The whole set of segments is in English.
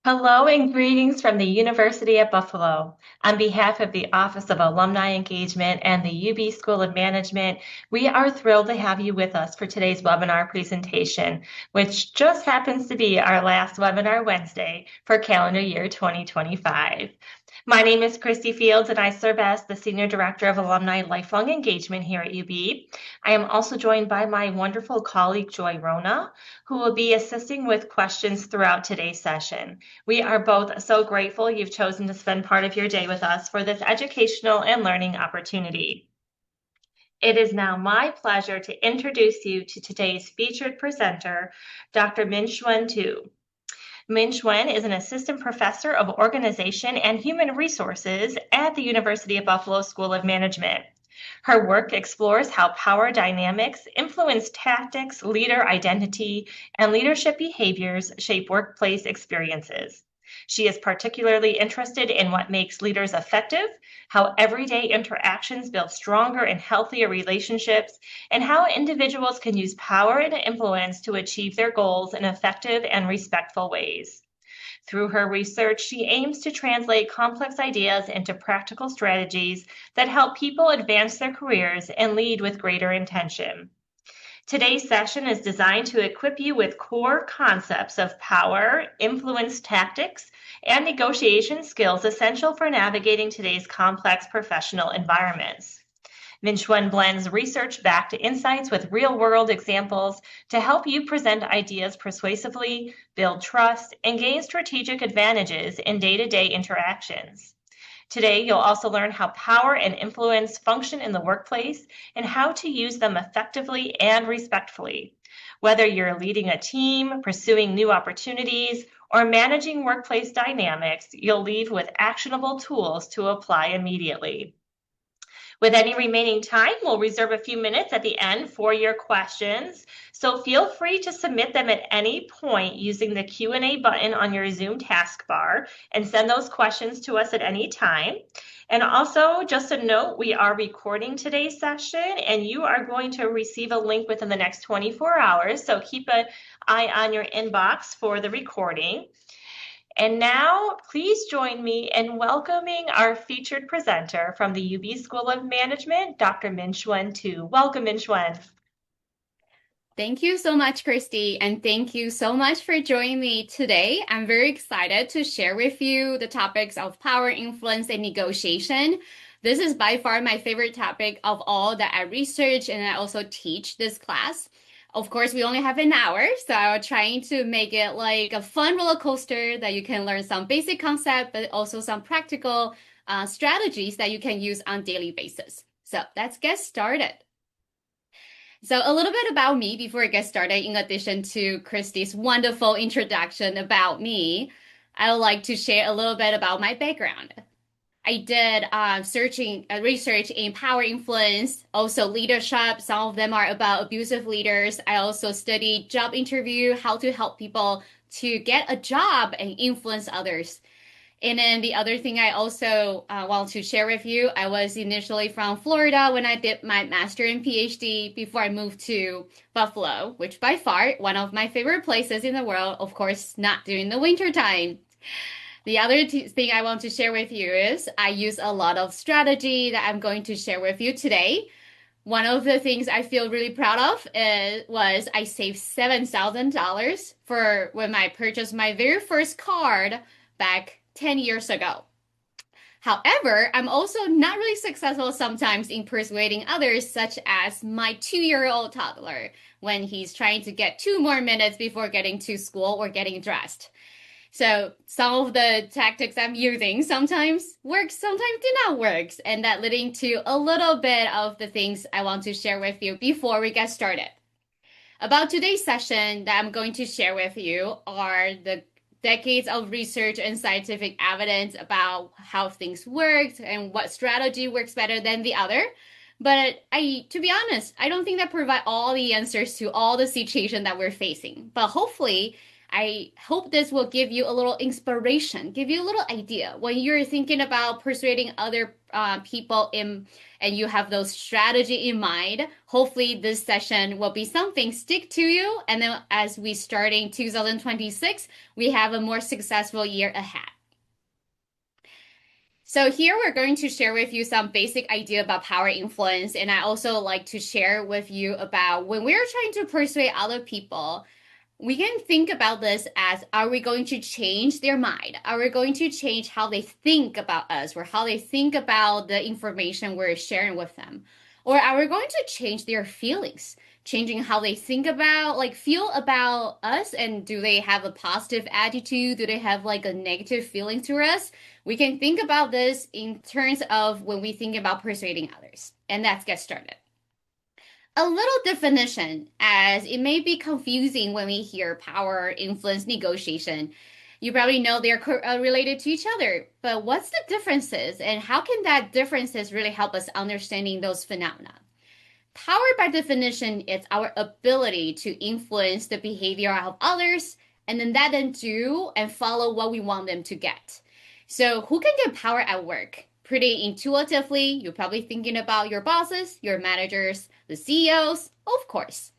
Hello and greetings from the University at Buffalo. On behalf of the Office of Alumni Engagement and the UB School of Management, we are thrilled to have you with us for today's webinar presentation, which just happens to be our last webinar Wednesday for calendar year 2025. My name is Christy Fields, and I serve as the Senior Director of Alumni Lifelong Engagement here at UB. I am also joined by my wonderful colleague, Joy Rona, who will be assisting with questions throughout today's session. We are both so grateful you've chosen to spend part of your day with us for this educational and learning opportunity. It is now my pleasure to introduce you to today's featured presenter, Dr. Min-Hsuan Tu. Min-Hsuan is an assistant professor of organization and human resources at the University of Buffalo School of Management. Her work explores how power dynamics influence tactics, leader identity, and leadership behaviors shape workplace experiences. She is particularly interested in what makes leaders effective, how everyday interactions build stronger and healthier relationships, and how individuals can use power and influence to achieve their goals in effective and respectful ways. Through her research, she aims to translate complex ideas into practical strategies that help people advance their careers and lead with greater intention. Today's session is designed to equip you with core concepts of power, influence tactics, and negotiation skills essential for navigating today's complex professional environments. Min-Hsuan blends research-backed insights with real-world examples to help you present ideas persuasively, build trust, and gain strategic advantages in day-to-day interactions. Today, you'll also learn how power and influence function in the workplace and how to use them effectively and respectfully. Whether you're leading a team, pursuing new opportunities, or managing workplace dynamics, you'll leave with actionable tools to apply immediately. With any remaining time, we'll reserve a few minutes at the end for your questions. So feel free to submit them at any point using the Q&A button on your Zoom taskbar and send those questions to us at any time. And also, just a note, we are recording today's session and you are going to receive a link within the next 24 hours. So keep an eye on your inbox for the recording. And now, please join me in welcoming our featured presenter from the UB School of Management, Dr. Min-Hsuan Tu. Welcome, Min-Hsuan. Thank you so much, Christy, and thank you so much for joining me today. I'm very excited to share with you the topics of power, influence, and negotiation. This is by far my favorite topic of all that I research and I also teach this class. Of course, we only have an hour, so I'm trying to make it like a fun roller coaster that you can learn some basic concept, but also some practical strategies that you can use on a daily basis. So let's get started. So a little bit about me before I get started, in addition to Christy's wonderful introduction about me, I would like to share a little bit about my background. I did research in power influence, also leadership. Some of them are about abusive leaders. I also studied job interview, how to help people to get a job and influence others. And then the other thing I also want to share with you, I was initially from Florida when I did my master and PhD before I moved to Buffalo, which by far one of my favorite places in the world, of course, not during the winter time. The other thing I want to share with you is I use a lot of strategy that I'm going to share with you today. One of the things I feel really proud of was I saved $7,000 for when I purchased my very first card back 10 years ago. However, I'm also not really successful sometimes in persuading others, such as my 2-year-old toddler when he's trying to get 2 more minutes before getting to school or getting dressed. So some of the tactics I'm using sometimes work, sometimes do not work, and that leading to a little bit of the things I want to share with you before we get started. About today's session that I'm going to share with you are the decades of research and scientific evidence about how things work and what strategy works better than the other. But to be honest, I don't think that provide all the answers to all the situation that we're facing. But hopefully, I hope this will give you a little inspiration, give you a little idea when you're thinking about persuading other people in, and you have those strategy in mind. Hopefully, this session will be something stick to you. And then as we starting 2026, we have a more successful year ahead. So here we're going to share with you some basic idea about power influence. And I also like to share with you about when we're trying to persuade other people, we can think about this as, are we going to change their mind? Are we going to change how they think about us or how they think about the information we're sharing with them? Or are we going to change their feelings? Changing how they think about, like, feel about us, and do they have a positive attitude? Do they have like a negative feeling to us? We can think about this in terms of when we think about persuading others. And let's get started. A little definition, as it may be confusing when we hear power, influence, negotiation. You probably know they're related to each other, but what's the differences, and how can that differences really help us understanding those phenomena? Power, by definition, is our ability to influence the behavior of others, and then do and follow what we want them to get. So who can get power at work? Pretty intuitively, you're probably thinking about your bosses, your managers, the CEOs, of course.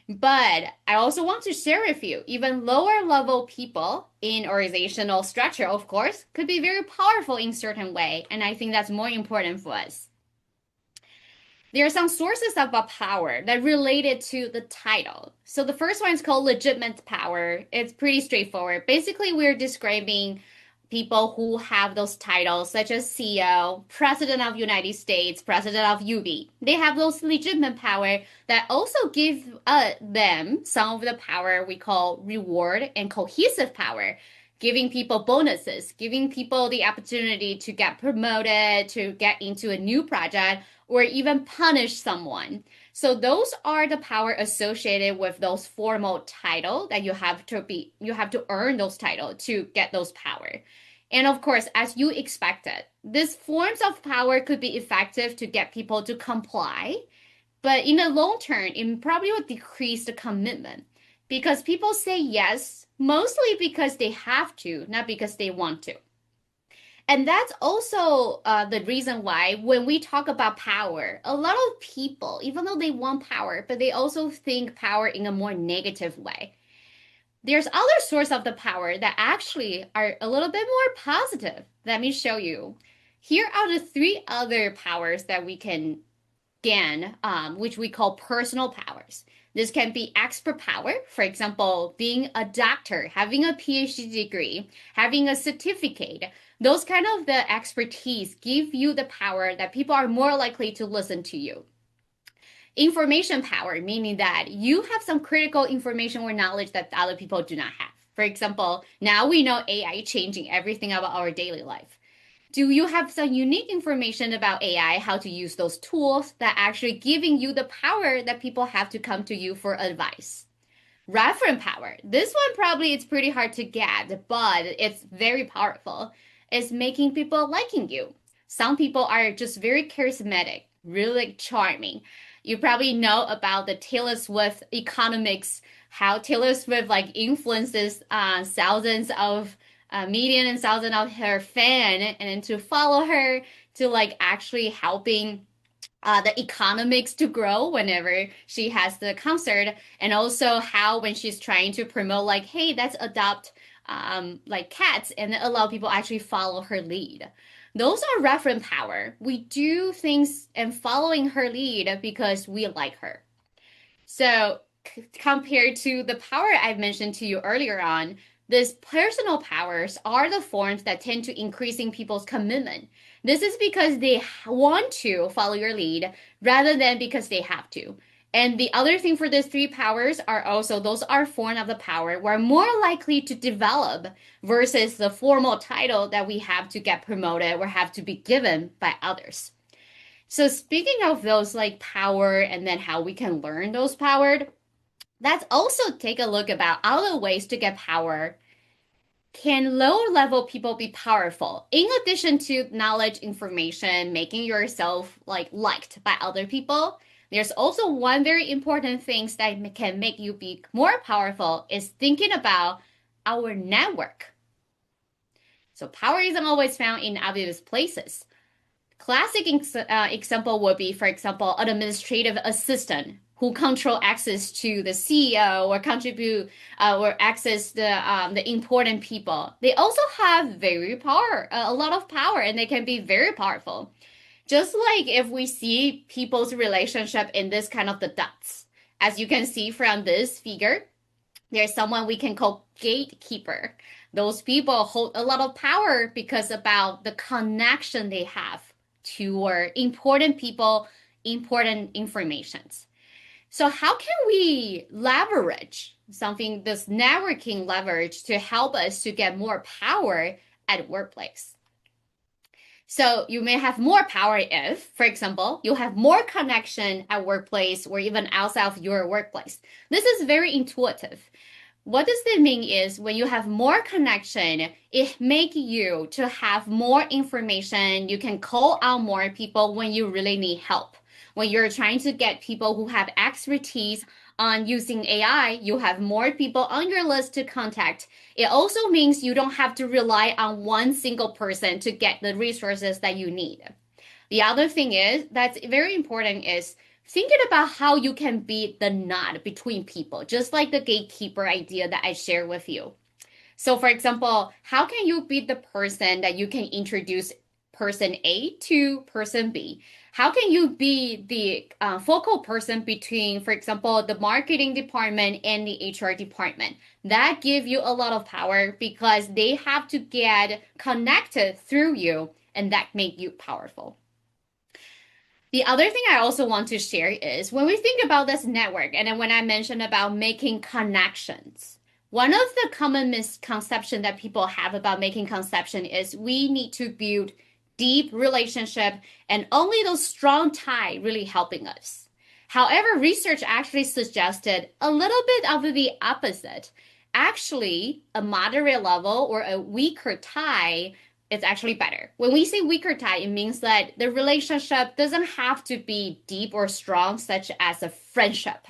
But I also want to share with you, even lower level people in organizational structure, of course, could be very powerful in certain way. And I think that's more important for us. There are some sources about power that related to the title. So the first one is called legitimate power. It's pretty straightforward. Basically, we're describing people who have those titles, such as CEO, President of United States, President of UB. They have those legitimate power that also give them some of the power we call reward and cohesive power, giving people bonuses, giving people the opportunity to get promoted, to get into a new project, or even punish someone. So those are the power associated with those formal title that you have to earn those title to get those power. And of course, as you expected, these forms of power could be effective to get people to comply, but in the long term, it probably would decrease the commitment because people say yes, mostly because they have to, not because they want to. And that's also the reason why when we talk about power, a lot of people, even though they want power, but they also think power in a more negative way. There's other sources of the power that actually are a little bit more positive. Let me show you. Here are the three other powers that we can gain, which we call personal powers. This can be expert power, for example, being a doctor, having a PhD degree, having a certificate. Those kind of the expertise give you the power that people are more likely to listen to you. Information power, meaning that you have some critical information or knowledge that other people do not have. For example, now we know AI changing everything about our daily life. Do you have some unique information about AI, how to use those tools that actually giving you the power that people have to come to you for advice? Reference power. This one probably it's pretty hard to get, but it's very powerful. It's making people liking you. Some people are just very charismatic, really charming. You probably know about the Taylor Swift economics, how Taylor Swift like influences thousands of million and thousands of her fan, and to follow her, to like actually helping the economics to grow whenever she has the concert, and also how when she's trying to promote like, hey, let's adopt like cats, and allow people actually follow her lead. Those are reference power. We do things and following her lead because we like her. So compared to the power I've mentioned to you earlier on, these personal powers are the forms that tend to increasing people's commitment. This is because they want to follow your lead rather than because they have to. And the other thing for these three powers are also those are forms of the power we're more likely to develop versus the formal title that we have to get promoted or have to be given by others. So speaking of those like power and then how we can learn those power, let's also take a look about other ways to get power. Can lower level people be powerful? In addition to knowledge, information, making yourself like liked by other people, there's also one very important thing that can make you be more powerful is thinking about our network. So power isn't always found in obvious places. Classic example would be, for example, an administrative assistant who control access to the CEO or contribute or access the important people. They also have a lot of power, and they can be very powerful. Just like if we see people's relationship in this kind of the dots, as you can see from this figure, there's someone we can call gatekeeper. Those people hold a lot of power because about the connection they have to important people, important informations. So how can we leverage something, this networking leverage to help us to get more power at workplace? So you may have more power if, for example, you have more connection at workplace or even outside of your workplace. This is very intuitive. What does that mean is when you have more connection, it makes you to have more information. You can call out more people when you really need help. When you're trying to get people who have expertise on using AI, you have more people on your list to contact. It also means you don't have to rely on one single person to get the resources that you need. The other thing is that's very important is thinking about how you can be the knot between people, just like the gatekeeper idea that I shared with you. So, for example, how can you be the person that you can introduce person A to person B? How can you be the focal person between, for example, the marketing department and the HR department? That gives you a lot of power because they have to get connected through you, and that make you powerful. The other thing I also want to share is when we think about this network, and then when I mentioned about making connections, one of the common misconception that people have about making conception is we need to build deep relationship and only those strong tie really helping us. However, research actually suggested a little bit of the opposite. Actually, a moderate level or a weaker tie it's actually better. When we say weaker tie, it means that the relationship doesn't have to be deep or strong, such as a friendship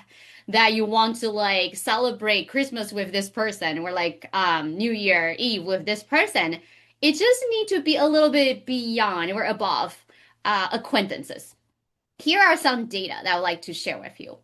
that you want to like celebrate Christmas with this person or like New Year Eve with this person. It just need to be a little bit beyond or above acquaintances. Here are some data that I would like to share with you.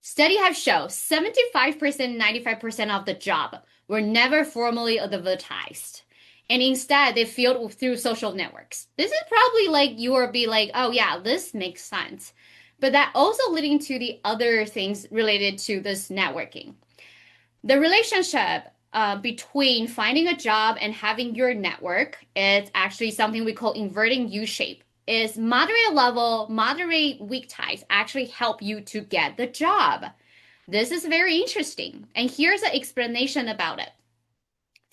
Study have shown 75%, 95% of the job were never formally advertised. And instead, they filled through social networks. This is probably like you will be like, oh yeah, this makes sense. But that also leading to the other things related to this networking. The relationship between finding a job and having your network is actually something we call inverting U-shape. Is moderate level, moderate weak ties actually help you to get the job. This is very interesting. And here's an explanation about it.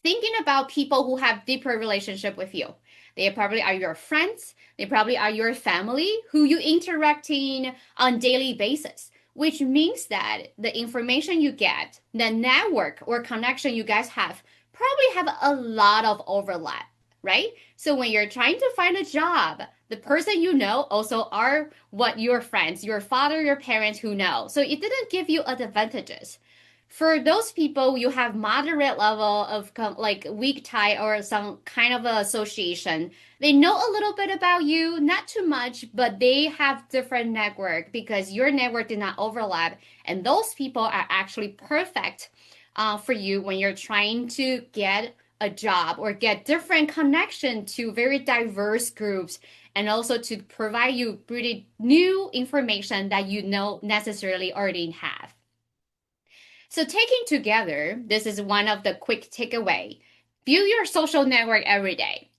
Thinking about people who have deeper relationship with you. They probably are your friends. They probably are your family who you interacting on daily basis, which means that the information you get, the network or connection you guys have probably have a lot of overlap, right? So when you're trying to find a job, the person you know also are what your friends, your father, your parents who know. So it didn't give you advantages. For those people, you have moderate level of like weak tie or some kind of association. They know a little bit about you, not too much, but they have different network because your network did not overlap. And those people are actually perfect for you when you're trying to get a job or get different connection to very diverse groups and also to provide you pretty new information that you know necessarily already have. So taking together, this is one of the quick takeaway. Build your social network every day.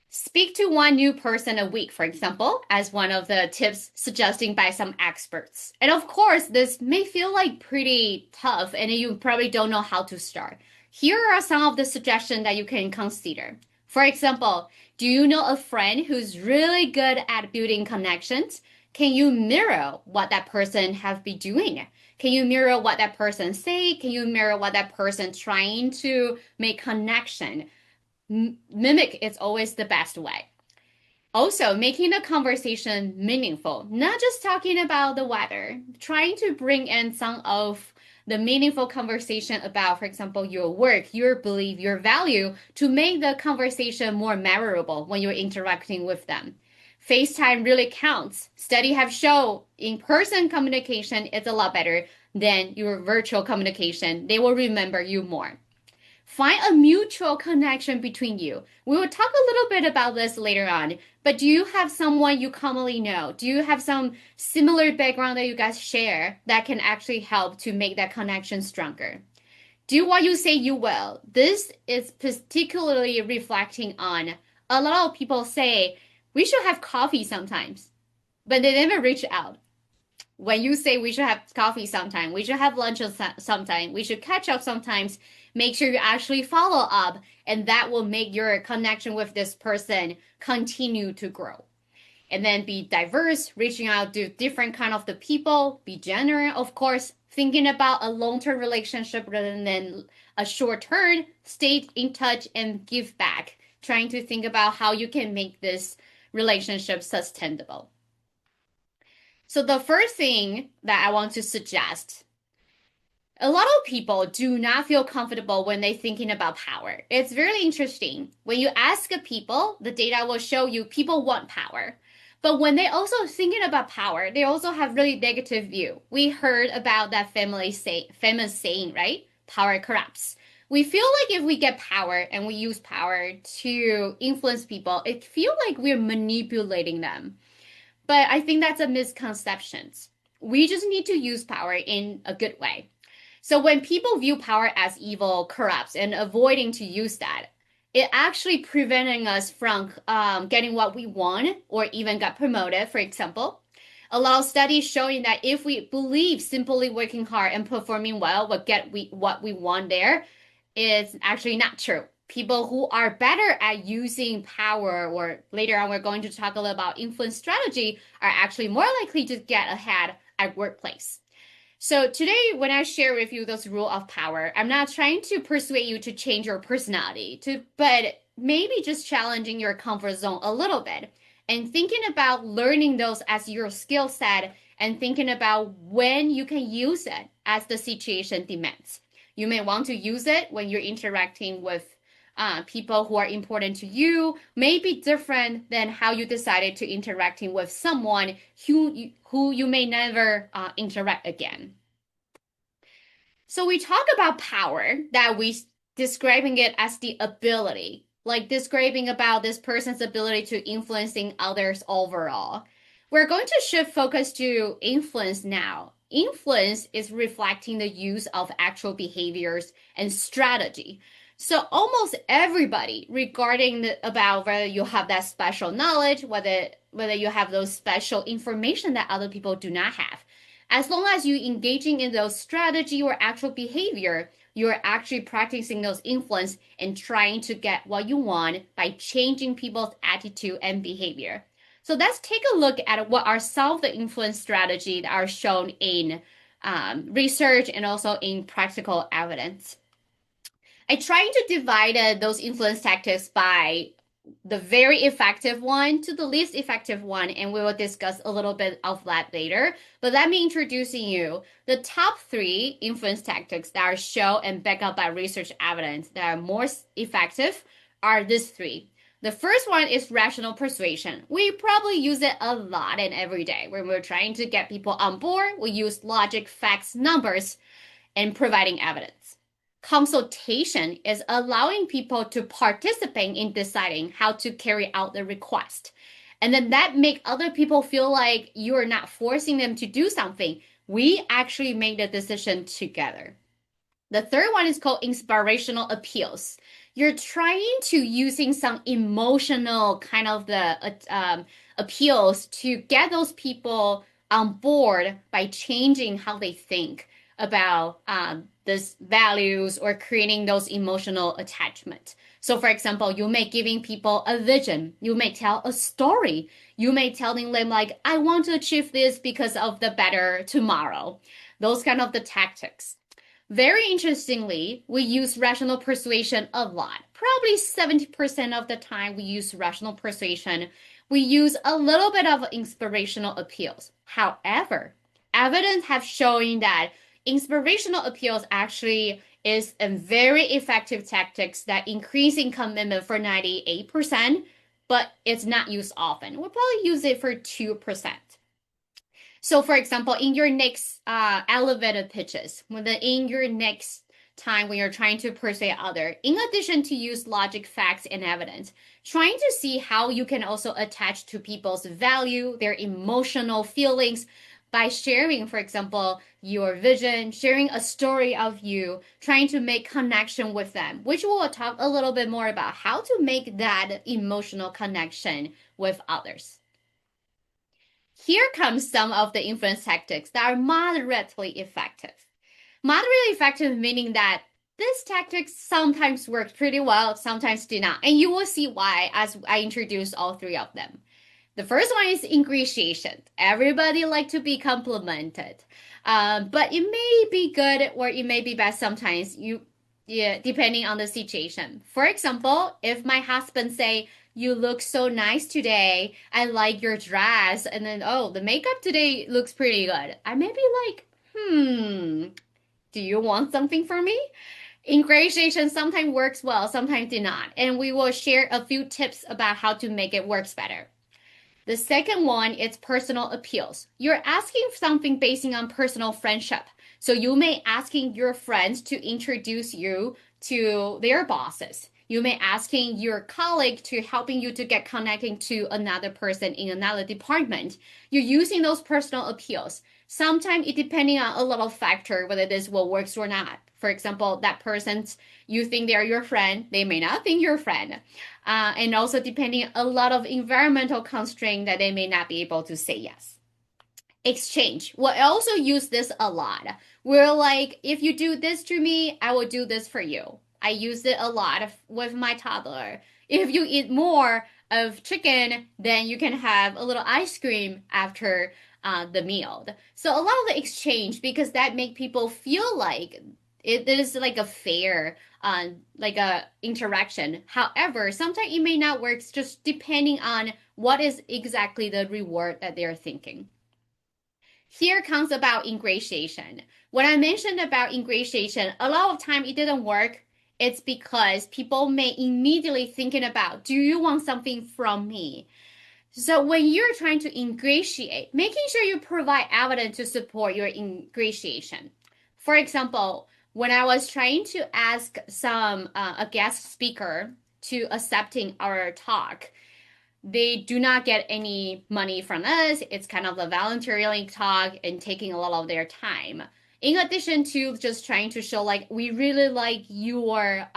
Speak to one new person a week, for example, as one of the tips suggested by some experts. And of course, this may feel like pretty tough and you probably don't know how to start. Here are some of the suggestions that you can consider. For example, do you know a friend who's really good at building connections? Can you mirror what that person have been doing? Can you mirror what that person say? Can you mirror what that person trying to make connection? Mimic is always the best way. Also, making the conversation meaningful, not just talking about the weather, trying to bring in some of the meaningful conversation about, for example, your work, your belief, your value to make the conversation more memorable when you're interacting with them. FaceTime really counts. Studies have shown in-person communication is a lot better than your virtual communication. They will remember you more. Find a mutual connection between you. We will talk a little bit about this later on, but do you have someone you commonly know? Do you have some similar background that you guys share that can actually help to make that connection stronger? Do what you say you will. This is particularly reflecting on a lot of people say we should have coffee sometimes, but they never reach out. When you say we should have coffee sometime, we should have lunch sometime, we should catch up sometimes, make sure you actually follow up, and that will make your connection with this person continue to grow. And then be diverse, reaching out to different kind of the people, be genuine, of course, thinking about a long-term relationship rather than a short-term, stay in touch and give back, trying to think about how you can make this relationship sustainable. So the first thing that I want to suggest, a lot of people do not feel comfortable when they're thinking about power. It's very interesting. When you ask people, the data will show you people want power. But when they also thinking about power, they also have really negative view. We heard about that famous saying, right? Power corrupts. We feel like if we get power and we use power to influence people, it feels like we're manipulating them. But I think that's a misconception. We just need to use power in a good way. So when people view power as evil, corrupt, and avoiding to use that, it actually preventing us from getting what we want or even got promoted, for example. A lot of studies showing that if we believe simply working hard and performing well will get what we want there is actually not true. People who are better at using power, or later on we're going to talk a little about influence strategy, are actually more likely to get ahead at workplace. So today, when I share with you those rules of power, I'm not trying to persuade you to change your personality, but maybe just challenging your comfort zone a little bit and thinking about learning those as your skill set and thinking about when you can use it as the situation demands. You may want to use it when you're interacting with people who are important to you, may be different than how you decided to interacting with someone who you may never interact again. So we talk about power, that we describing it as the ability, like describing about this person's ability to influencing others overall. We're going to shift focus to influence now. Influence is reflecting the use of actual behaviors and strategy. So almost everybody, regarding about whether you have that special knowledge, whether you have those special information that other people do not have, as long as you engaging in those strategy or actual behavior, you're actually practicing those influence and trying to get what you want by changing people's attitude and behavior. So let's take a look at what are some of the influence strategies that are shown in research and also in practical evidence. I tried to divide those influence tactics by the very effective one to the least effective one, and we will discuss a little bit of that later. But let me introducing you the top 3 influence tactics that are shown and backed up by research evidence that are more effective are these 3. The first one is rational persuasion. We probably use it a lot and every day. When we're trying to get people on board, we use logic, facts, numbers, and providing evidence. Consultation is allowing people to participate in deciding how to carry out the request. And then that make other people feel like you're not forcing them to do something. We actually make the decision together. The third one is called inspirational appeals. You're trying to using some emotional kind of the appeals to get those people on board by changing how they think about these values or creating those emotional attachment. So for example, you may giving people a vision. You may tell a story. You may telling them like, I want to achieve this because of the better tomorrow. Those kind of the tactics. Very interestingly, we use rational persuasion a lot. Probably 70% of the time we use rational persuasion. We use a little bit of inspirational appeals. However, evidence have shown that Inspirational appeals actually is a very effective tactics that increasing commitment for 98%, but it's not used often. We'll probably use it for 2%. So, for example, in your next elevated pitches, in your next time when you're trying to persuade other, in addition to use logic, facts, and evidence, trying to see how you can also attach to people's value, their emotional feelings by sharing, for example, your vision, sharing a story of you, trying to make connection with them, which we'll talk a little bit more about how to make that emotional connection with others. Here comes some of the influence tactics that are moderately effective. Moderately effective meaning that these tactics sometimes work pretty well, sometimes do not. And you will see why as I introduce all three of them. The first one is ingratiation. Everybody like to be complimented. But it may be good or it may be bad sometimes, depending on the situation. For example, if my husband say, you look so nice today, I like your dress, and then, oh, the makeup today looks pretty good, I may be like, do you want something from me? Ingratiation sometimes works well, sometimes do not. And we will share a few tips about how to make it work better. The second one is personal appeals. You're asking something based on personal friendship. So you may asking your friends to introduce you to their bosses. You may asking your colleague to helping you to get connecting to another person in another department. You're using those personal appeals. Sometimes it depending on a lot of factor whether this will works or not. For example, that person's you think they're your friend, they may not think you're a friend. And also depending a lot of environmental constraint that they may not be able to say yes. Exchange. We'll also use this a lot. We're like, if you do this to me, I will do this for you. I use it a lot with my toddler. If you eat more of chicken, then you can have a little ice cream after the meal. So a lot of the exchange because that make people feel like it is like a fair like a interaction. However, sometimes it may not work just depending on what is exactly the reward that they're thinking. Here comes about ingratiation. When I mentioned about ingratiation, a lot of time it didn't work. It's because people may immediately thinking about, do you want something from me? So when you're trying to ingratiate, making sure you provide evidence to support your ingratiation. For example, when I was trying to ask a guest speaker to accepting our talk, they do not get any money from us. It's kind of a voluntary talk and taking a lot of their time. In addition to just trying to show like we really like your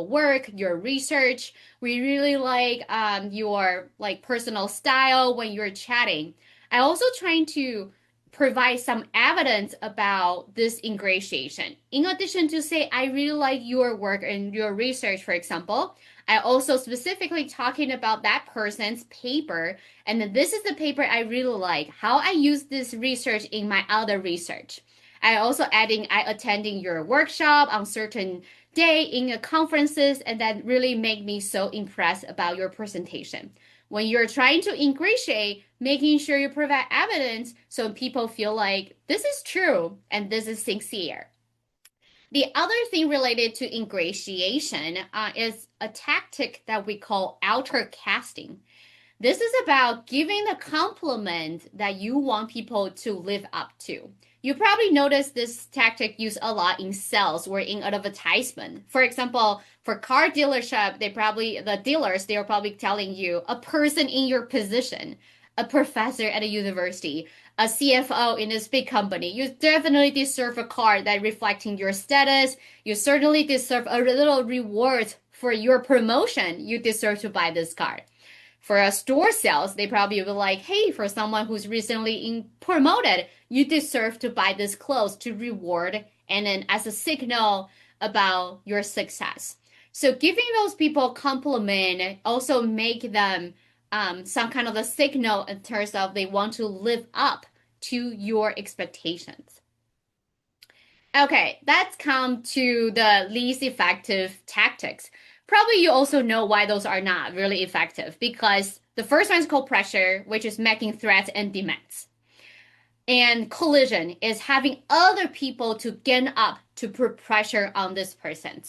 work, your research, we really like your like personal style when you're chatting. I also trying to provide some evidence about this ingratiation. In addition to say, I really like your work and your research, for example, I also specifically talking about that person's paper. And this is the paper I really like, how I use this research in my other research. I also adding, I attending your workshop on certain day in conferences, and that really made me so impressed about your presentation. When you're trying to ingratiate, making sure you provide evidence so people feel like this is true and this is sincere. The other thing related to ingratiation is a tactic that we call outer casting. This is about giving the compliment that you want people to live up to. You probably noticed this tactic used a lot in sales or in advertisement. For example, for car dealership, the dealers, they're probably telling you a person in your position, a professor at a university, a CFO in this big company. You definitely deserve a car that reflecting your status. You certainly deserve a little reward for your promotion. You deserve to buy this car. For a store sales, they probably will like, hey, for someone who's recently promoted, you deserve to buy this clothes to reward and then as a signal about your success. So giving those people compliment also make them some kind of a signal in terms of they want to live up to your expectations. Okay, let's come to the least effective tactics. Probably you also know why those are not really effective because the first one is called pressure, which is making threats and demands. And collision is having other people to gang up to put pressure on this person.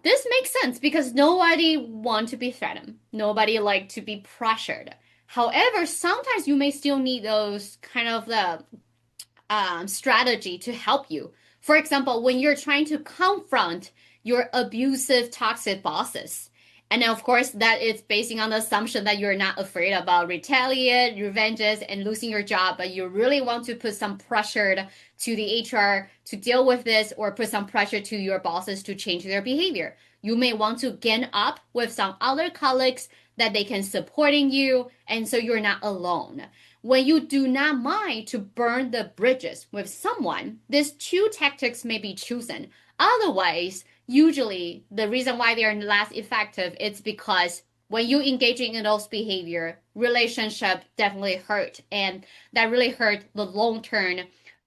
This makes sense because nobody want to be threatened. Nobody like to be pressured. However, sometimes you may still need those kind of the strategy to help you. For example, when you're trying to confront your abusive, toxic bosses. And of course, that is basing on the assumption that you're not afraid about retaliate, revenges, and losing your job, but you really want to put some pressure to the HR to deal with this or put some pressure to your bosses to change their behavior. You may want to gang up with some other colleagues that they can supporting you, and so you're not alone. When you do not mind to burn the bridges with someone, these two tactics may be chosen. Otherwise, usually the reason why they are less effective is because when you engaging in those behavior, relationship definitely hurt, and that really hurt the long-term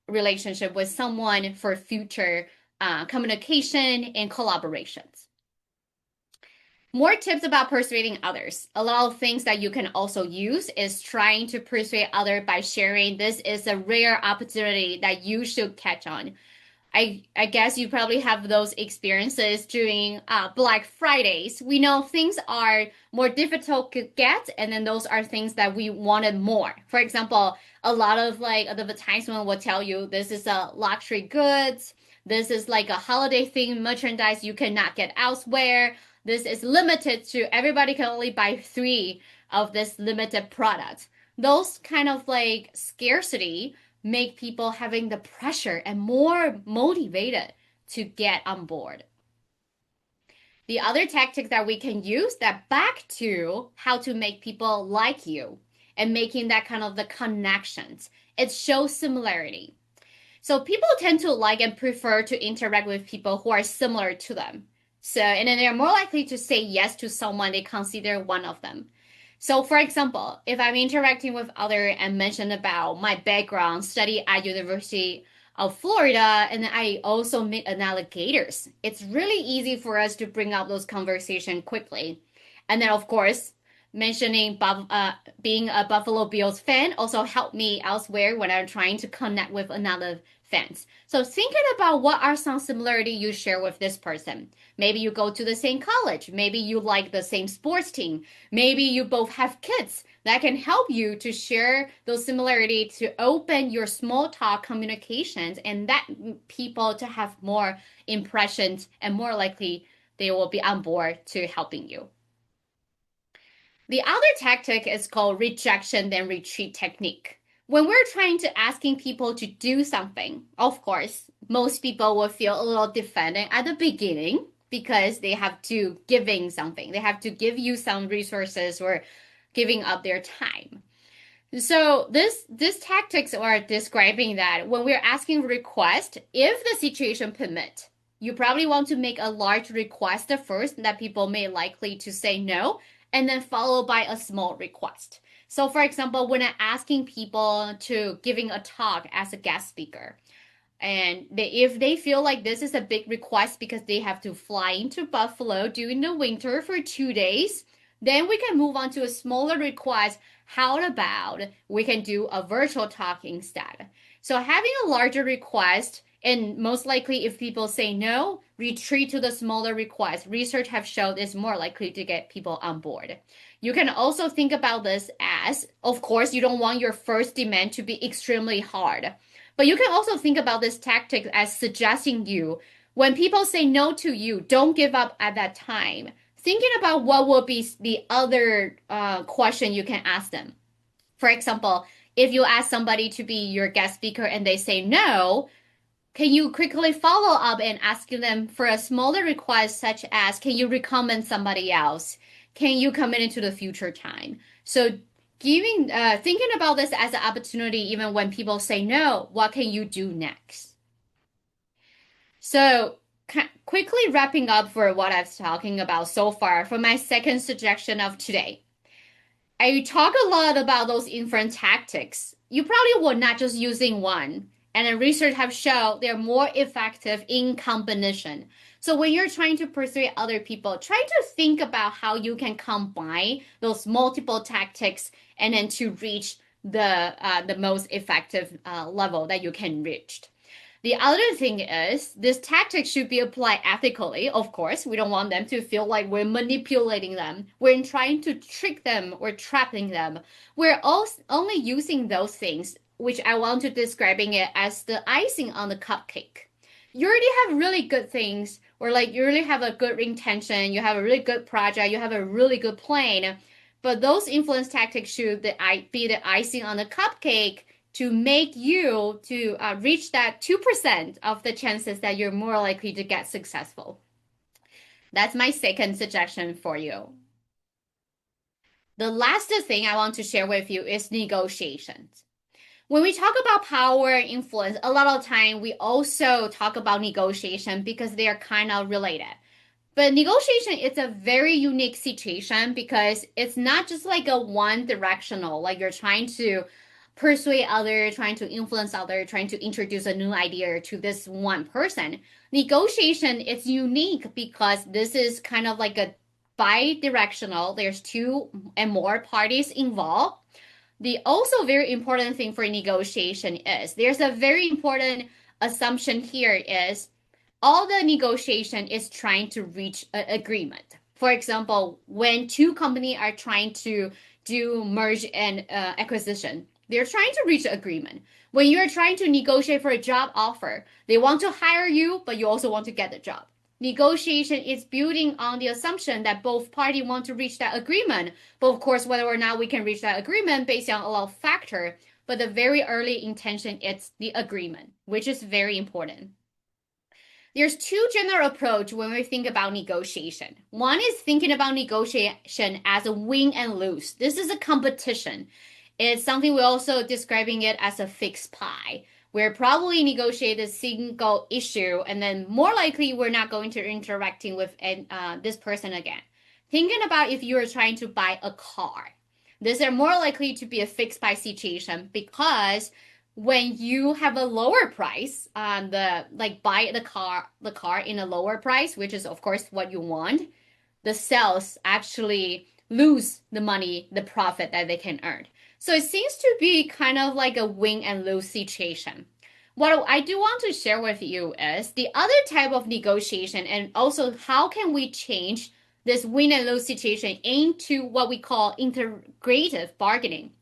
relationship with someone for future communication and collaborations. More tips about persuading others. A lot of things that you can also use is trying to persuade others by sharing. This is a rare opportunity that you should catch on. I guess you probably have those experiences during Black Fridays. We know things are more difficult to get, and then those are things that we wanted more. For example, a lot of like advertisement will tell you this is a luxury goods. This is like a holiday themed merchandise you cannot get elsewhere. This is limited to everybody can only buy 3 of this limited product. Those kind of like scarcity make people having the pressure and more motivated to get on board. The other tactic that we can use that back to how to make people like you and making that kind of the connections. It shows similarity. So people tend to like and prefer to interact with people who are similar to them. So, and then they're more likely to say yes to someone they consider one of them. So, for example, if I'm interacting with other and mention about my background, study at University of Florida, and I also meet an alligators, it's really easy for us to bring up those conversation quickly. And then, of course, mentioning being a Buffalo Bills fan also helped me elsewhere when I'm trying to connect with another fans. So thinking about what are some similarity you share with this person. Maybe you go to the same college. Maybe you like the same sports team. Maybe you both have kids. That can help you to share those similarity to open your small talk communications and that people to have more impressions and more likely they will be on board to helping you. The other tactic is called rejection then retreat technique. When we're trying to asking people to do something, of course, most people will feel a little defended at the beginning because they have to giving something. They have to give you some resources or giving up their time. So this tactics are describing that when we're asking request, if the situation permit, you probably want to make a large request first that people may likely to say no, and then followed by a small request. So for example, when I'm asking people to giving a talk as a guest speaker, and if they feel like this is a big request because they have to fly into Buffalo during the winter for 2 days, then we can move on to a smaller request. How about we can do a virtual talk instead? So having a larger request, and most likely if people say no, retreat to the smaller request. Research have shown is more likely to get people on board. You can also think about this as, of course, you don't want your first demand to be extremely hard. But you can also think about this tactic as suggesting you, when people say no to you, don't give up at that time. Thinking about what will be the other question you can ask them. For example, if you ask somebody to be your guest speaker and they say no, can you quickly follow up and ask them for a smaller request such as, can you recommend somebody else? Can you commit into the future time? So thinking about this as an opportunity, even when people say no, what can you do next? So quickly wrapping up for what I was talking about so far for my second suggestion of today. I talk a lot about those different tactics. You probably will not just using one. And the research have shown they're more effective in combination. So when you're trying to persuade other people, try to think about how you can combine those multiple tactics and then to reach the most effective level that you can reach. The other thing is this tactic should be applied ethically. Of course, we don't want them to feel like we're manipulating them. We're trying to trick them or trapping them. We're only using those things, which I want to describing it as the icing on the cupcake. You already have really good things, or like you really have a good intention, you have a really good project, you have a really good plan, but those influence tactics should be the icing on the cupcake to make you to reach that 2% of the chances that you're more likely to get successful. That's my second suggestion for you. The last thing I want to share with you is negotiations. When we talk about power and influence, a lot of time we also talk about negotiation because they are kind of related. But negotiation is a very unique situation because it's not just like a one directional, like you're trying to persuade other, trying to influence other, trying to introduce a new idea to this one person. Negotiation is unique because this is kind of like a bi-directional. There's two and more parties involved. The also very important thing for negotiation is there's a very important assumption here is all the negotiation is trying to reach an agreement. For example, when two companies are trying to do merge and acquisition, they're trying to reach an agreement. When you're trying to negotiate for a job offer, they want to hire you, but you also want to get the job. Negotiation is building on the assumption that both parties want to reach that agreement. But of course, whether or not we can reach that agreement based on a lot of factors, but the very early intention is the agreement, which is very important. There's two general approach when we think about negotiation. One is thinking about negotiation as a win and lose. This is a competition. It's something we're also describing it as a fixed pie. We're probably negotiate a single issue, and then more likely we're not going to interacting with this person again. Thinking about if you are trying to buy a car, these are more likely to be a fixed pie situation because when you have a lower price on the like buy the car in a lower price, which is of course what you want, the sales actually lose the money, the profit that they can earn. So it seems to be kind of like a win and lose situation. What I do want to share with you is the other type of negotiation and also how can we change this win and lose situation into what we call integrative bargaining,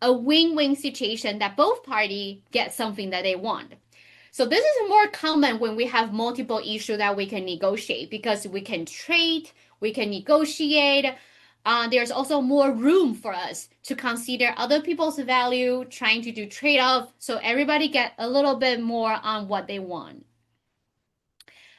a win-win situation that both parties get something that they want. So this is more common when we have multiple issues that we can negotiate because we can trade, we can negotiate. There's also more room for us to consider other people's value, trying to do trade-off, so everybody get a little bit more on what they want.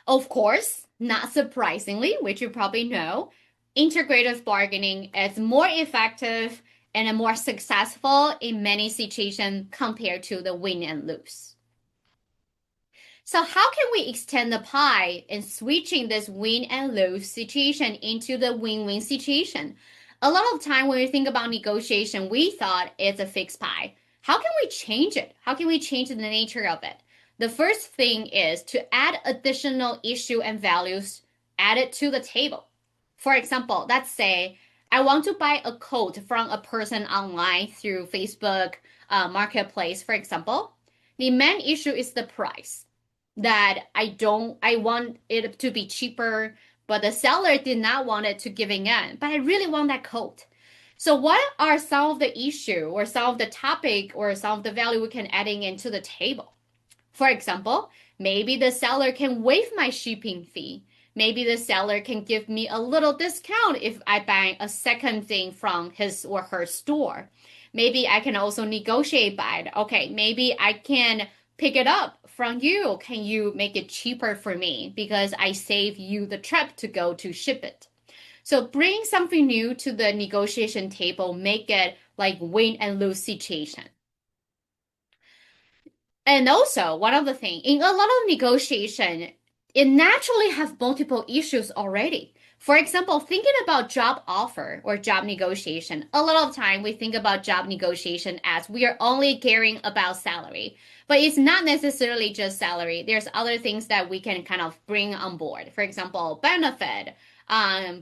Of course, not surprisingly, which you probably know, integrative bargaining is more effective and more successful in many situations compared to the win and lose. So how can we extend the pie and switching this win and lose situation into the win-win situation? A lot of time when we think about negotiation, we thought it's a fixed pie. How can we change it? How can we change the nature of it? The first thing is to add additional issue and values added to the table. For example, let's say I want to buy a coat from a person online through Facebook Marketplace, for example. The main issue is the price that I want it to be cheaper, but the seller did not want it to giving in, but I really want that coat. So what are some of the issue or some of the topic or some of the value we can adding into the table? For example, maybe the seller can waive my shipping fee. Maybe the seller can give me a little discount if I buy a second thing from his or her store. Maybe I can also negotiate by it. Okay, maybe I can pick it up from you. Can you make it cheaper for me because I save you the trip to go to ship it? So bring something new to the negotiation table, make it like win and lose situation. And also one of the things in a lot of negotiation, it naturally have multiple issues already. For example, thinking about job offer or job negotiation, a lot of time we think about job negotiation as we are only caring about salary, but it's not necessarily just salary. There's other things that we can kind of bring on board. For example, benefit,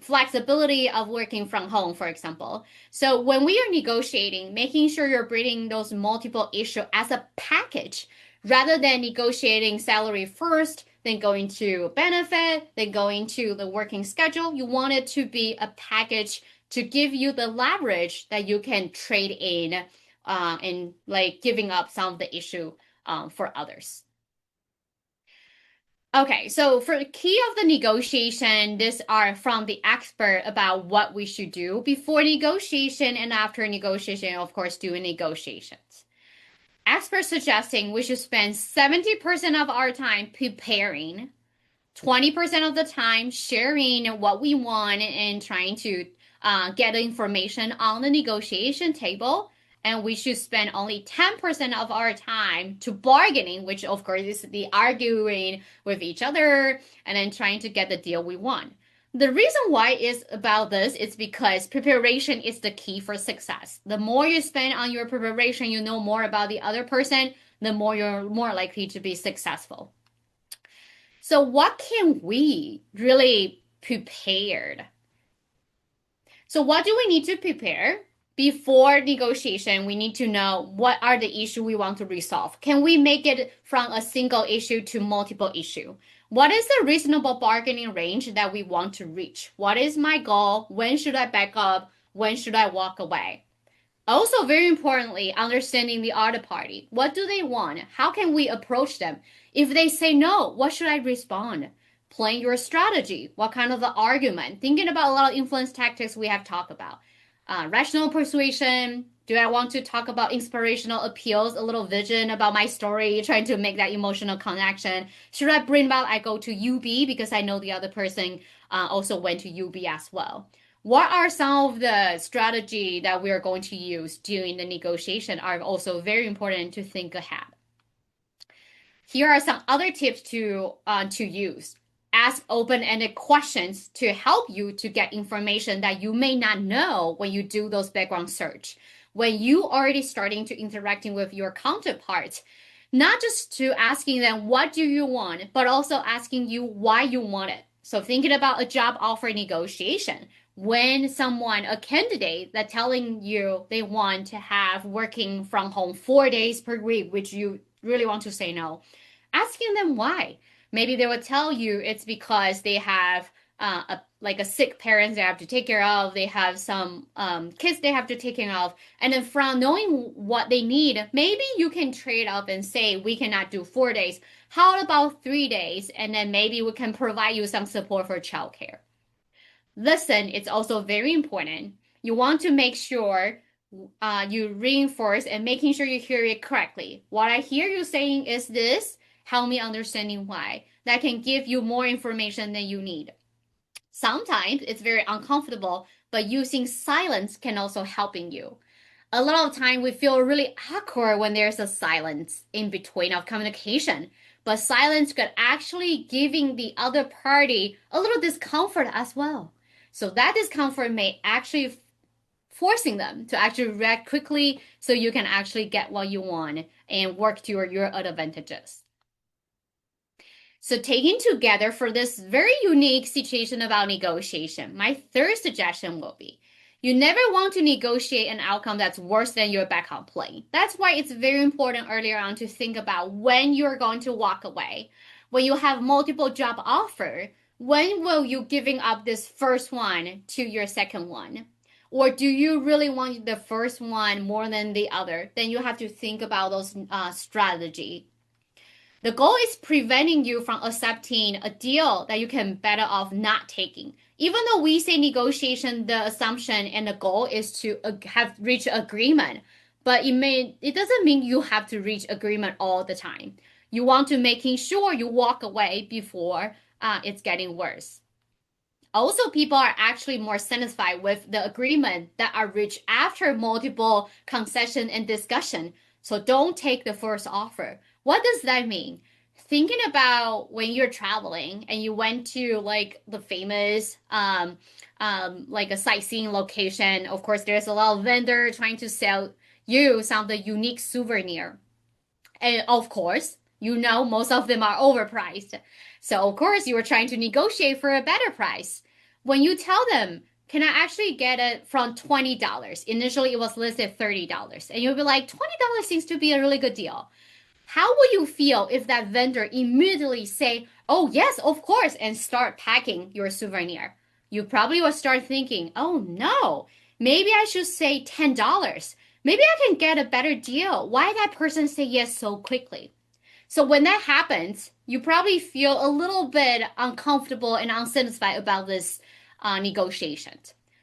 flexibility of working from home, for example. So when we are negotiating, making sure you're bringing those multiple issues as a package rather than negotiating salary first, then going to benefit, then going to the working schedule. You want it to be a package to give you the leverage that you can trade in like giving up some of the issue for others. Okay, so for the key of the negotiation, these are from the expert about what we should do before negotiation and after negotiation, of course, doing negotiations. Experts suggesting we should spend 70% of our time preparing, 20% of the time sharing what we want and trying to get the information on the negotiation table. And we should spend only 10% of our time to bargaining, which of course is the arguing with each other and then trying to get the deal we want. The reason why is about this is because preparation is the key for success. The more you spend on your preparation, you know more about the other person, the more you're more likely to be successful. So what can we really prepared? So what do we need to prepare? Before negotiation, we need to know what are the issues we want to resolve. Can we make it from a single issue to multiple issue? What is the reasonable bargaining range that we want to reach? What is my goal? When should I back up? When should I walk away? Also, very importantly, understanding the other party. What do they want? How can we approach them? If they say no, what should I respond? Playing your strategy. What kind of the argument? Thinking about a lot of influence tactics we have talked about. Rational persuasion. Do I want to talk about inspirational appeals, a little vision about my story, trying to make that emotional connection? Should I bring about I go to UB because I know the other person also went to UB as well? What are some of the strategy that we are going to use during the negotiation are also very important to think ahead. Here are some other tips to use. Ask open-ended questions to help you to get information that you may not know when you do those background search. When you already starting to interacting with your counterparts, not just to asking them what do you want, but also asking you why you want it. So thinking about a job offer negotiation, when someone, a candidate that telling you they want to have working from home 4 days per week, which you really want to say no, asking them why. Maybe they will tell you it's because they have a sick parents they have to take care of. They have some kids they have to take care of. And then from knowing what they need, maybe you can trade up and say, we cannot do 4 days. How about 3 days? And then maybe we can provide you some support for childcare. Listen, it's also very important. You want to make sure you reinforce and making sure you hear it correctly. What I hear you saying is this. Help me understanding why. That can give you more information than you need. Sometimes it's very uncomfortable, but using silence can also helping you. A lot of time we feel really awkward when there's a silence in between of communication, but silence could actually giving the other party a little discomfort as well. So that discomfort may actually forcing them to actually react quickly so you can actually get what you want and work to your advantages. So taken together for this very unique situation about negotiation, my third suggestion will be you never want to negotiate an outcome that's worse than your backup plan. That's why it's very important earlier on to think about when you're going to walk away. When you have multiple job offer, when will you giving up this first one to your second one? Or do you really want the first one more than the other? Then you have to think about those strategy. The goal is preventing you from accepting a deal that you can better off not taking. Even though we say negotiation, the assumption and the goal is to have reach agreement, but it doesn't mean you have to reach agreement all the time. You want to making sure you walk away before it's getting worse. Also, people are actually more satisfied with the agreement that are reached after multiple concession and discussion. So don't take the first offer. What does that mean? thinking about when you're traveling and you went to like the famous like a sightseeing location. Of course, there's a lot of vendor trying to sell you some of the unique souvenir. And of course, most of them are overpriced. So of course, you are trying to negotiate for a better price. When you tell them, can I actually get it from $20? Initially, it was listed $30. And you'll be like, $20 seems to be a really good deal. How will you feel if that vendor immediately say, "Oh, yes, of course," and start packing your souvenir? You probably will start thinking, "Oh no, maybe I should say $10. Maybe I can get a better deal. Why that person say yes so quickly?" So when that happens, you probably feel a little bit uncomfortable and unsatisfied about this negotiation.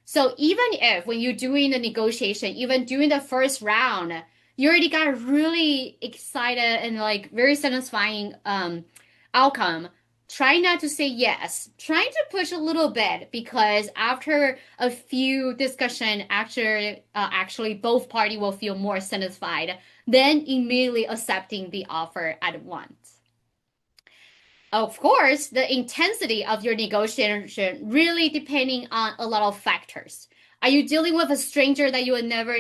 So even if when you're doing the negotiation, even during the first round, you already got a really excited and like very satisfying outcome, try not to say yes. Try to push a little bit because after a few discussion, actually both party will feel more satisfied than immediately accepting the offer at once. Of course, the intensity of your negotiation really depending on a lot of factors. Are you dealing with a stranger that you would never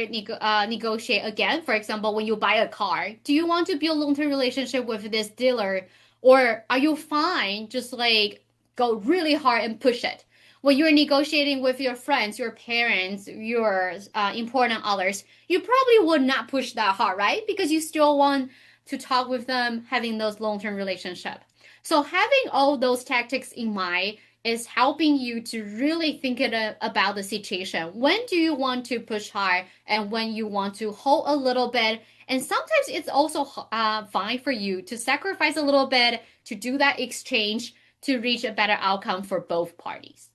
negotiate again? For example, when you buy a car, do you want to build a long-term relationship with this dealer, or are you fine just like go really hard and push it? When you're negotiating with your friends, your parents, your important others, you probably would not push that hard, right? Because you still want to talk with them, having those long-term relationship. So having all those tactics in mind is helping you to really think about the situation. When do you want to push hard and when you want to hold a little bit? And sometimes it's also fine for you to sacrifice a little bit to do that exchange to reach a better outcome for both parties.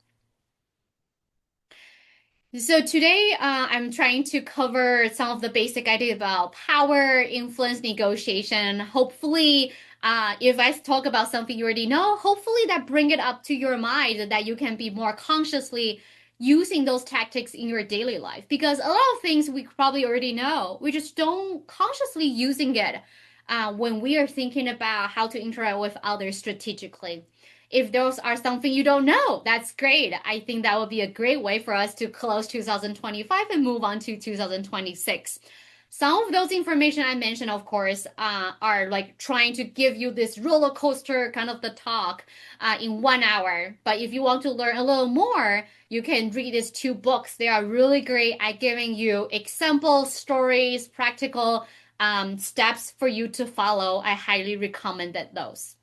So today, I'm trying to cover some of the basic idea about power, influence, negotiation. Hopefully, if I talk about something you already know, hopefully that bring it up to your mind that you can be more consciously using those tactics in your daily life. Because a lot of things we probably already know, we just don't consciously using it when we are thinking about how to interact with others strategically. If those are something you don't know, that's great. I think that would be a great way for us to close 2025 and move on to 2026. Some of those information I mentioned, of course, are like trying to give you this roller coaster kind of the talk in 1 hour. But if you want to learn a little more, you can read these two books. They are really great at giving you examples, stories, practical steps for you to follow. I highly recommended those.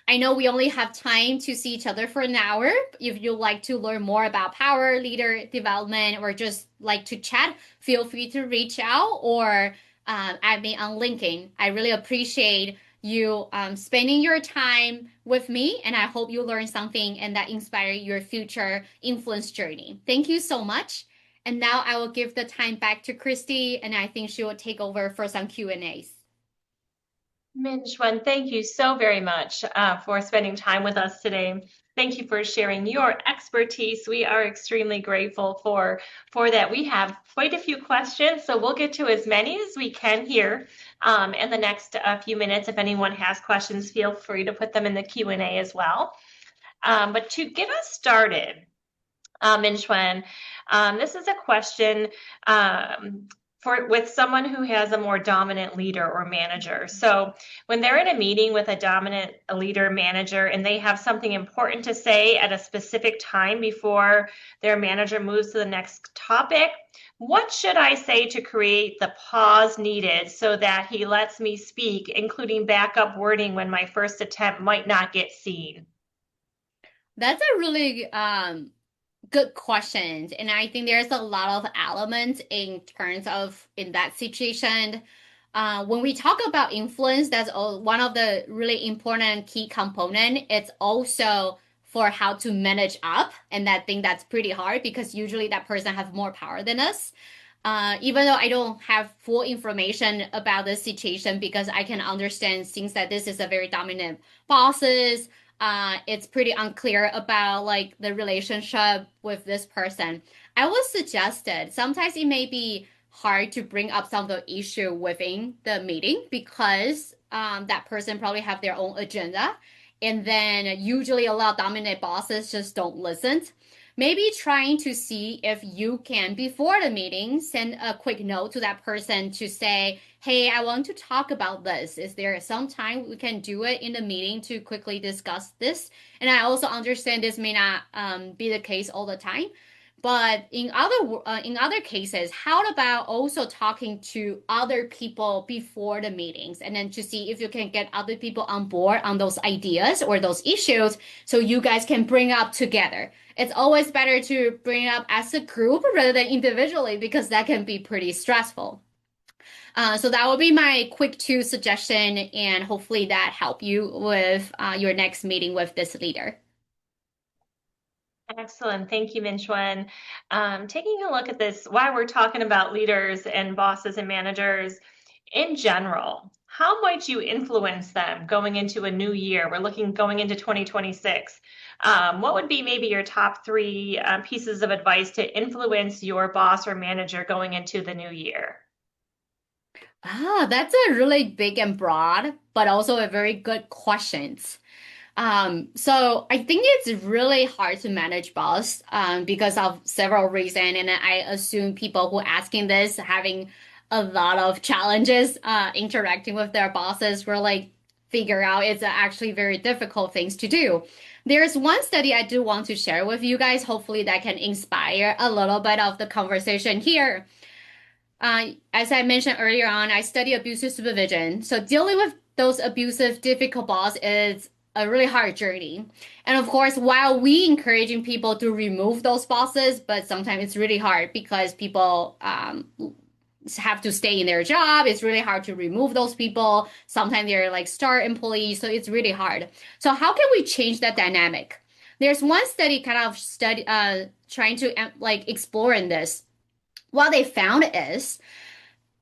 I know we only have time to see each other for an hour. If you'd like to learn more about power, leader development, or just like to chat, feel free to reach out or add me on LinkedIn. I really appreciate you spending your time with me, and I hope you learn something and that inspire your future influence journey. Thank you so much. And now I will give the time back to Christy, and I think she will take over for some Q&As. Min-Hsuan, thank you so very much for spending time with us today. Thank you for sharing your expertise. We are extremely grateful for that. We have quite a few questions, so we'll get to as many as we can here in the next few minutes. If anyone has questions, feel free to put them in the Q&A as well. But to get us started, Min-Hsuan, this is a question with someone who has a more dominant leader or manager. So when they're in a meeting with a dominant leader manager and they have something important to say at a specific time before their manager moves to the next topic, what should I say to create the pause needed so that he lets me speak, including backup wording when my first attempt might not get seen? That's a really good questions. And I think there's a lot of elements in terms of in that situation. When we talk about influence, that's one of the really important key component. It's also for how to manage up. And that thing that's pretty hard because usually that person has more power than us. Even though I don't have full information about this situation because I can understand things that this is a very dominant bosses, it's pretty unclear about like the relationship with this person. I would suggest that sometimes it may be hard to bring up some of the issue within the meeting because that person probably have their own agenda. And then usually a lot of dominant bosses just don't listen. Maybe trying to see if you can, before the meeting, send a quick note to that person to say, hey, I want to talk about this. Is there some time we can do it in the meeting to quickly discuss this? And I also understand this may not be the case all the time. But in other cases, how about also talking to other people before the meetings and then to see if you can get other people on board on those ideas or those issues so you guys can bring up together. It's always better to bring up as a group rather than individually because that can be pretty stressful. So that would be my quick two suggestion, and hopefully that help you with your next meeting with this leader. Excellent. Thank you, Min-Hsuan. Taking a look at this, while we're talking about leaders and bosses and managers in general, how might you influence them going into a new year? We're looking going into 2026. What would be maybe your top three pieces of advice to influence your boss or manager going into the new year? That's a really big and broad, but also a very good question. So I think it's really hard to manage boss because of several reasons, and I assume people who asking this having a lot of challenges interacting with their bosses will like figure out it's actually very difficult things to do. There's one study I do want to share with you guys. Hopefully that can inspire a little bit of the conversation here. As I mentioned earlier on, I study abusive supervision. So dealing with those abusive, difficult boss is a really hard journey. And of course, while we encouraging people to remove those bosses, but sometimes it's really hard because people have to stay in their job. It's really hard to remove those people. Sometimes they're like star employees, so it's really hard. So how can we change that dynamic? There's one study trying to like explore in this. What they found is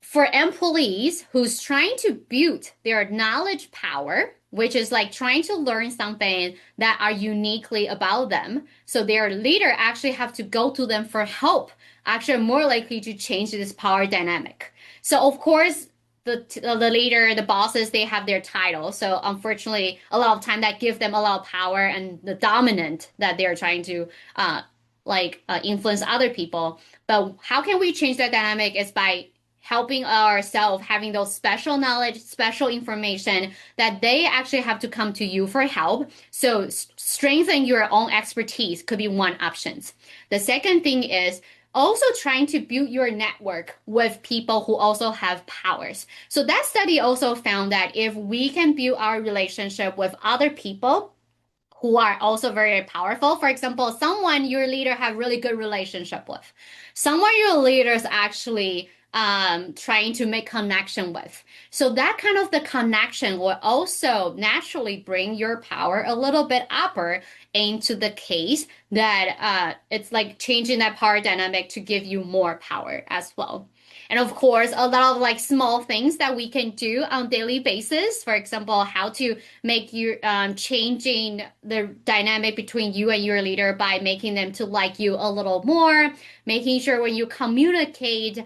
for employees who's trying to build their knowledge power, which is like trying to learn something that are uniquely about them. So their leader actually have to go to them for help, actually more likely to change this power dynamic. So of course, the leader, the bosses, they have their title. So unfortunately, a lot of time that give them a lot of power and the dominant that they're trying to influence other people. But how can we change that dynamic is by helping ourselves having those special knowledge, special information that they actually have to come to you for help. So strengthen your own expertise could be one option. The second thing is also trying to build your network with people who also have powers. So that study also found that if we can build our relationship with other people who are also very powerful. For example, someone your leader have really good relationship with, someone your leaders actually trying to make connection with. So that kind of the connection will also naturally bring your power a little bit upper into the case that it's like changing that power dynamic to give you more power as well. And of course, a lot of like small things that we can do on daily basis. For example, how to make you changing the dynamic between you and your leader by making them to like you a little more, making sure when you communicate,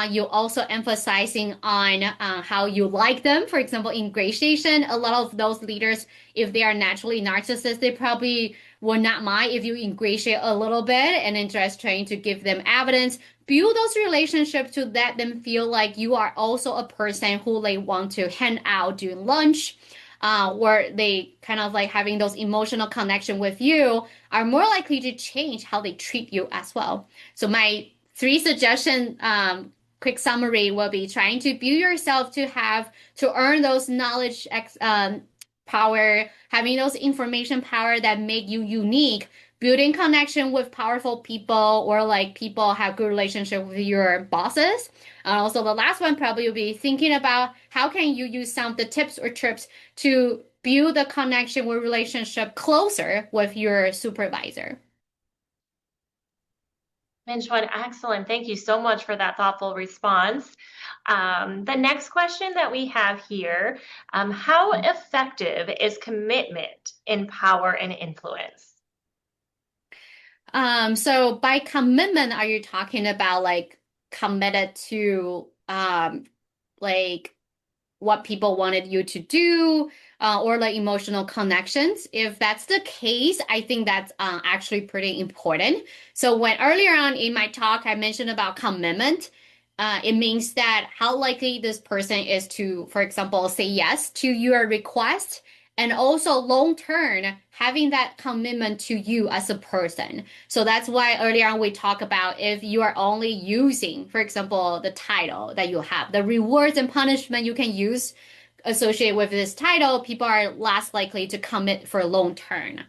you also emphasizing on how you like them. For example, ingratiation, a lot of those leaders, if they are naturally narcissists, they probably will not mind if you ingratiate a little bit and then just trying to give them evidence. Build those relationships to let them feel like you are also a person who they want to hang out during lunch, where they kind of like having those emotional connection with you are more likely to change how they treat you as well. So my three suggestion, quick summary will be trying to build yourself to have to earn those knowledge power, having those information power that make you unique, building connection with powerful people or like people have good relationship with your bosses. And also the last one probably will be thinking about how can you use some of the tips or tricks to build the connection with relationship closer with your supervisor. Min-Hsuan, excellent. Thank you so much for that thoughtful response. The next question that we have here, how effective is commitment in power and influence? So by commitment, are you talking about like committed to like what people wanted you to do, or like emotional connections. If that's the case, I think that's actually pretty important. So when earlier on in my talk, I mentioned about commitment, it means that how likely this person is to, for example, say yes to your request, and also long term having that commitment to you as a person. So that's why earlier on we talk about if you are only using, for example, the title that you have, the rewards and punishment you can use associated with this title, people are less likely to commit for long term.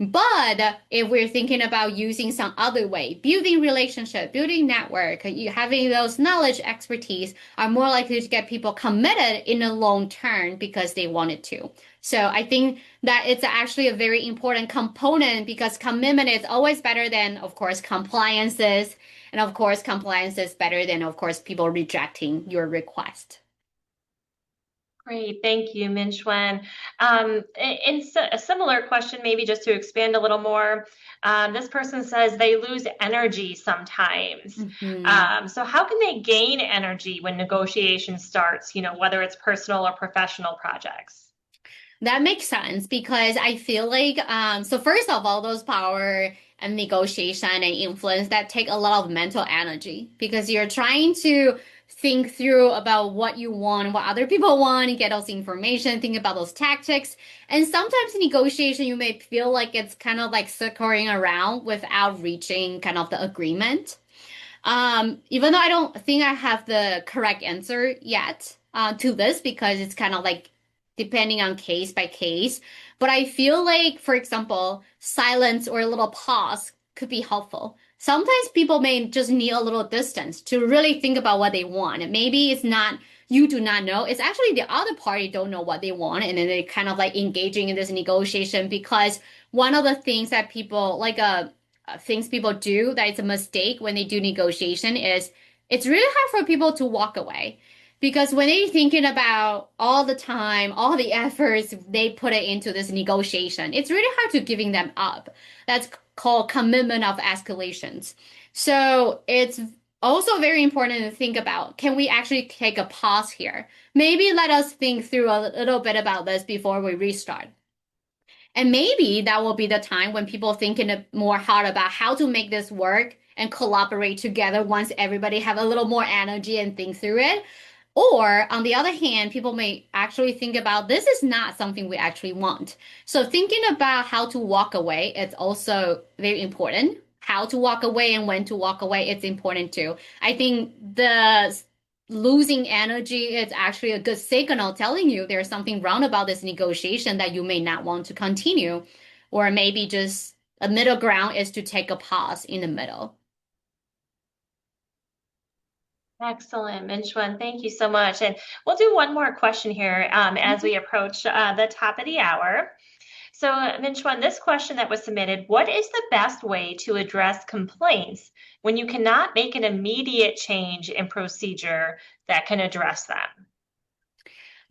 But if we're thinking about using some other way, building relationship, building network, you having those knowledge expertise are more likely to get people committed in the long term because they wanted to. So I think that it's actually a very important component because commitment is always better than, of course, compliances. And of course, compliance is better than, of course, people rejecting your request. Great, thank you, Min-Hsuan. A similar question, maybe just to expand a little more, this person says they lose energy sometimes. Mhm. So how can they gain energy when negotiation starts, whether it's personal or professional projects? That makes sense because I feel like, so first of all, those power and negotiation and influence that take a lot of mental energy because you're trying to think through about what you want, what other people want, and get those information, think about those tactics. And sometimes in negotiation, you may feel like it's kind of like circling around without reaching kind of the agreement. Even though I don't think I have the correct answer yet to this because it's kind of like depending on case by case. But I feel like, for example, silence or a little pause could be helpful. Sometimes people may just need a little distance to really think about what they want. And maybe it's not you do not know. It's actually the other party don't know what they want, and then they kind of like engaging in this negotiation because one of the things that people like things people do that it's a mistake when they do negotiation is it's really hard for people to walk away because when they're thinking about all the time, all the efforts they put it into this negotiation, it's really hard to giving them up. That's called commitment of escalations. So it's also very important to think about, can we actually take a pause here? Maybe let us think through a little bit about this before we restart. And maybe that will be the time when people thinking more hard about how to make this work and collaborate together once everybody have a little more energy and think through it. Or on the other hand, people may actually think about this is not something we actually want. So thinking about how to walk away, it's also very important. How to walk away and when to walk away, it's important too. I think the losing energy is actually a good signal telling you there's something wrong about this negotiation that you may not want to continue. Or maybe just a middle ground is to take a pause in the middle. Excellent, Minchuan. Thank you so much. And we'll do one more question here as we approach the top of the hour. So, Minchuan, this question that was submitted, what is the best way to address complaints when you cannot make an immediate change in procedure that can address them?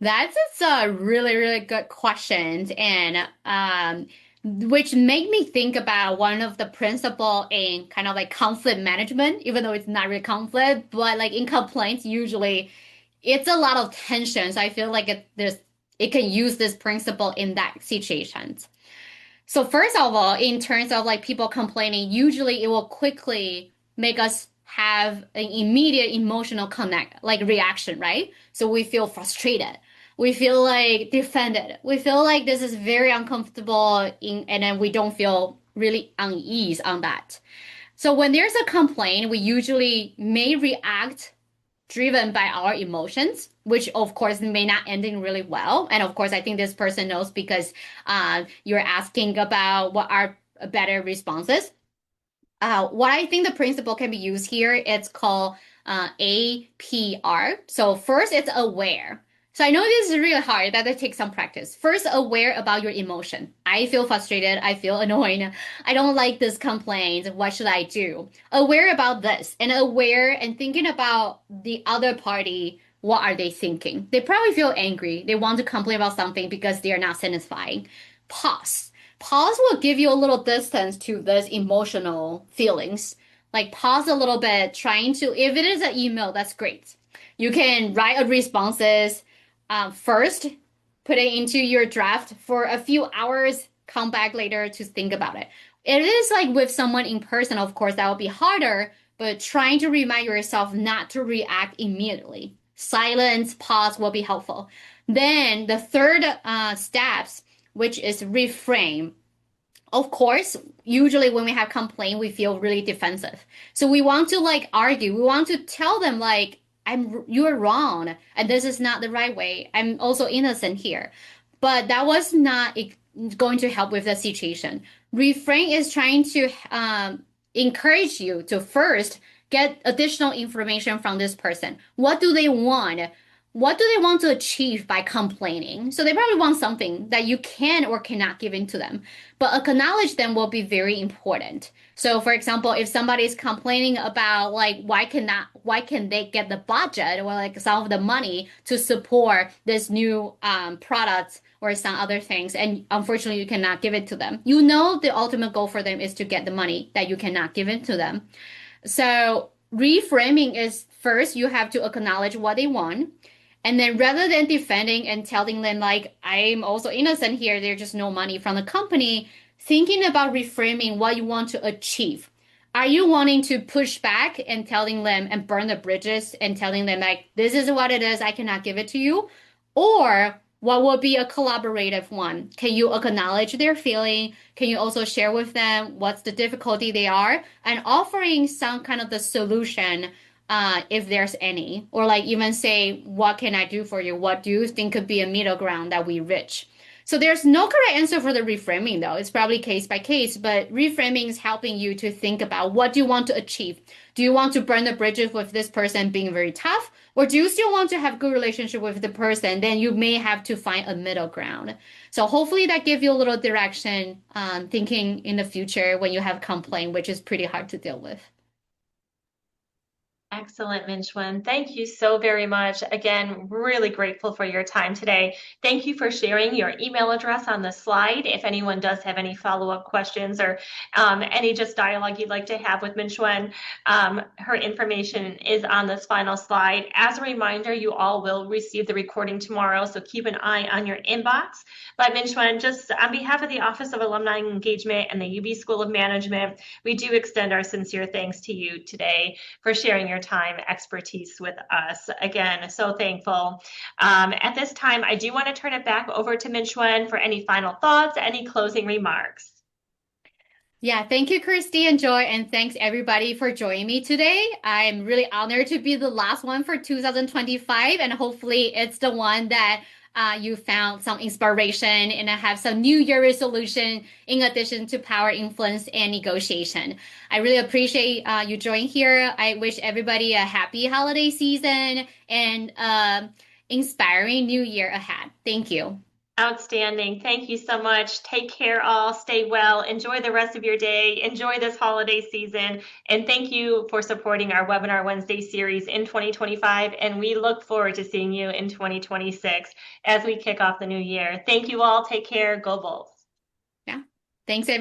That's a really, really good question. And which made me think about one of the principle in kind of like conflict management, even though it's not really conflict, but like in complaints, usually it's a lot of tensions. I feel like it can use this principle in that situations. So first of all, in terms of like people complaining, usually it will quickly make us have an immediate emotional connect, like reaction, right? So we feel frustrated. We feel like defended. We feel like this is very uncomfortable and then we don't feel really unease on that. So when there's a complaint, we usually may react driven by our emotions, which of course may not ending really well. And of course, I think this person knows because you're asking about what are better responses. What I think the principle can be used here, it's called APR. So first, it's aware. So I know this is really hard, that it takes some practice. First, aware about your emotion. I feel frustrated. I feel annoyed. I don't like this complaint. What should I do? Aware about this and aware and thinking about the other party. What are they thinking? They probably feel angry. They want to complain about something because they are not satisfying. Pause. Pause will give you a little distance to this emotional feelings. Like pause a little bit, trying to, if it is an email, that's great. You can write a responses, first, put it into your draft for a few hours, come back later to think about it. It is like with someone in person, of course, that will be harder, but trying to remind yourself not to react immediately. Silence, pause will be helpful. Then the third steps, which is reframe. Of course, usually when we have complaint, we feel really defensive. So we want to like argue. We want to tell them like, you're wrong and this is not the right way. I'm also innocent here. But that was not going to help with the situation. Refrain is trying to encourage you to first get additional information from this person. What do they want? What do they want to achieve by complaining? So they probably want something that you can or cannot give into them, but acknowledge them will be very important. So for example, if somebody is complaining about like why can they get the budget or like some of the money to support this new product or some other things, and unfortunately you cannot give it to them. You know the ultimate goal for them is to get the money that you cannot give it to them. So reframing is first you have to acknowledge what they want. And then rather than defending and telling them like I'm also innocent here, there's just no money from the company, thinking about reframing what you want to achieve. Are you wanting to push back and telling them and burn the bridges and telling them like this is what it is, I cannot give it to you? Or what would be a collaborative one? Can you acknowledge their feeling? Can you also share with them what's the difficulty they are and offering some kind of the solution if there's any, or like even say, what can I do for you? What do you think could be a middle ground that we reach? So there's no correct answer for the reframing though. It's probably case by case, but reframing is helping you to think about what do you want to achieve? Do you want to burn the bridges with this person being very tough? Or do you still want to have good relationship with the person? Then you may have to find a middle ground. So hopefully that gives you a little direction thinking in the future when you have complaint, which is pretty hard to deal with. Excellent, Min-Hsuan. Thank you so very much. Again, really grateful for your time today. Thank you for sharing your email address on the slide. If anyone does have any follow-up questions or any just dialogue you'd like to have with Min-Hsuan, her information is on this final slide. As a reminder, you all will receive the recording tomorrow, so keep an eye on your inbox. But Min-Hsuan, just on behalf of the Office of Alumni Engagement and the UB School of Management, we do extend our sincere thanks to you today for sharing your time, expertise with us. Again, so thankful. At this time, I do want to turn it back over to Min-Hsuan for any final thoughts, any closing remarks. Yeah, thank you, Christy and Joy, and thanks everybody for joining me today. I'm really honored to be the last one for 2025, and hopefully it's the one that you found some inspiration and have some New Year resolution in addition to power, influence, and negotiation. I really appreciate you joining here. I wish everybody a happy holiday season and inspiring New Year ahead. Thank you. Outstanding. Thank you so much. Take care, all. Stay well. Enjoy the rest of your day. Enjoy this holiday season. And thank you for supporting our Webinar Wednesday series in 2025. And we look forward to seeing you in 2026 as we kick off the new year. Thank you all. Take care. Go Bulls. Yeah. Thanks, everybody.